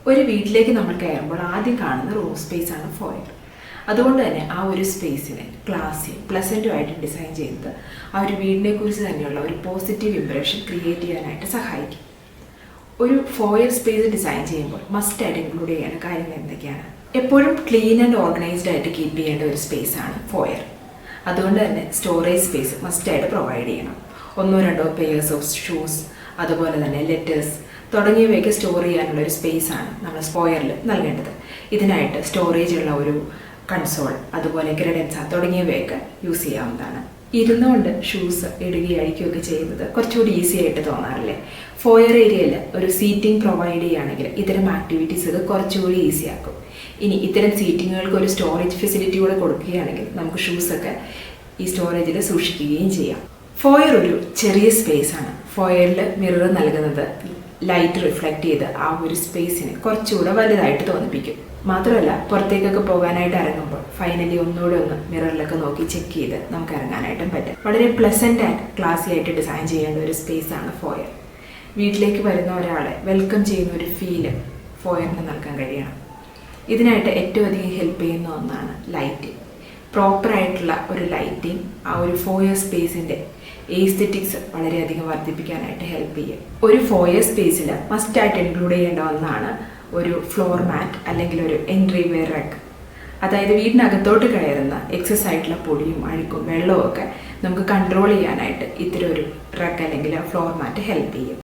ഒരു വീട്ടിലേക്ക് നമ്മൾ കയറുമ്പോൾ ആദ്യം കാണുന്ന റൂം സ്പേസ് ആണ് ഫോയർ. അതുകൊണ്ട് തന്നെ ആ ഒരു സ്പേസിനെ ക്ലാസ്സിയും പ്ലസൻറ്റുമായിട്ട് ഡിസൈൻ ചെയ്യുന്നത് ആ ഒരു വീടിനെ കുറിച്ച് തന്നെയുള്ള ഒരു പോസിറ്റീവ് ഇംപ്രഷൻ ക്രിയേറ്റ് ചെയ്യാനായിട്ട് സഹായിക്കും. ഒരു ഫോയർ സ്പേസ് ഡിസൈൻ ചെയ്യുമ്പോൾ മസ്റ്റായിട്ട് ഇൻക്ലൂഡ് ചെയ്യേണ്ട കാര്യങ്ങൾ എന്തൊക്കെയാണ്? എപ്പോഴും ക്ലീൻ ആൻഡ് ഓർഗനൈസ്ഡ് ആയിട്ട് കീപ്പ് ചെയ്യേണ്ട ഒരു സ്പേസ് ആണ് ഫോയർ. അതുകൊണ്ട് തന്നെ സ്റ്റോറേജ് സ്പേസ് മസ്റ്റായിട്ട് പ്രൊവൈഡ് ചെയ്യണം. 1-2 പെയേഴ്സ് ഓഫ് ഷൂസ്, അതുപോലെ തന്നെ ലെറ്റേഴ്സ് തുടങ്ങിയവയൊക്കെ സ്റ്റോർ ചെയ്യാനുള്ള ഒരു സ്പേസ് ആണ് നമ്മൾ ഫോയറിൽ നൽകേണ്ടത്. ഇതിനായിട്ട് സ്റ്റോറേജ് ഉള്ള ഒരു കൺസോൾ, അതുപോലെ ക്രെഡൻസ തുടങ്ങിയവയൊക്കെ യൂസ് ചെയ്യാവുന്നതാണ്. ഇരുന്നുകൊണ്ട് ഷൂസ് ഇടുകയും അഴിക്കുകയൊക്കെ ചെയ്യുന്നത് കുറച്ചുകൂടി ഈസി ആയിട്ട് തോന്നാറില്ലേ? ഫോയർ ഏരിയയിൽ ഒരു സീറ്റിംഗ് പ്രൊവൈഡ് ചെയ്യുകയാണെങ്കിൽ ഇത്തരം ആക്ടിവിറ്റീസ് ഇത് കുറച്ചുകൂടി ഈസി ആക്കും. ഇനി ഇത്തരം സീറ്റിങ്ങുകൾക്ക് ഒരു സ്റ്റോറേജ് ഫെസിലിറ്റി കൂടെ കൊടുക്കുകയാണെങ്കിൽ നമുക്ക് ഷൂസൊക്കെ ഈ സ്റ്റോറേജിൽ സൂക്ഷിക്കുകയും ചെയ്യാം. ഫോയർ ഒരു ചെറിയ സ്പേസ് ആണ്. ഫോയറിൽ മിറർ നൽകുന്നത് ലൈറ്റ് റിഫ്ലക്റ്റ് ചെയ്ത് ആ ഒരു സ്പേസിനെ കുറച്ചുകൂടെ വലുതായിട്ട് തോന്നിപ്പിക്കും. മാത്രമല്ല, പുറത്തേക്കൊക്കെ പോകാനായിട്ട് ഇറങ്ങുമ്പോൾ ഫൈനലി ഒന്നുകൂടെ ഒന്ന് മിററിലൊക്കെ നോക്കി ചെക്ക് ചെയ്ത് നമുക്ക് ഇറങ്ങാനായിട്ടും പറ്റും. വളരെ പ്ലസന്റ് ആൻഡ് ക്ലാസി ആയിട്ട് ഡിസൈൻ ചെയ്യേണ്ട ഒരു സ്പേസ് ആണ് ഫോയർ. വീട്ടിലേക്ക് വരുന്ന ഒരാളെ വെൽക്കം ചെയ്യുന്ന ഒരു ഫീല് ഫോയറിന് നൽകാൻ കഴിയണം. ഇതിനായിട്ട് ഏറ്റവും അധികം ഹെൽപ്പ് ചെയ്യുന്ന ഒന്നാണ് ലൈറ്റിംഗ്. പ്രോപ്പറായിട്ടുള്ള ഒരു ലൈറ്റിംഗ് ആ ഒരു ഫോയർ സ്പേസിൻ്റെ എസ്തെറ്റിക്സ് വളരെയധികം വർദ്ധിപ്പിക്കാനായിട്ട് ഹെൽപ്പ് ചെയ്യും. ഒരു ഫോയർ സ്പേസിൽ മസ്റ്റായിട്ട് ഇൻക്ലൂഡ് ചെയ്യേണ്ട ഒന്നാണ് ഒരു ഫ്ലോർ മാറ്റ് അല്ലെങ്കിൽ ഒരു എൻട്രി വേ റഗ്. അതായത് വീടിനകത്തോട്ട് കയറുന്ന എക്സസ് ആയിട്ടുള്ള പൊടിയും അഴുക്കും വെള്ളവും ഒക്കെ നമുക്ക് കൺട്രോൾ ചെയ്യാനായിട്ട് ഇത്തരം ഒരു റഗ് അല്ലെങ്കിൽ ഫ്ലോർ മാറ്റ് ഹെൽപ്പ് ചെയ്യും.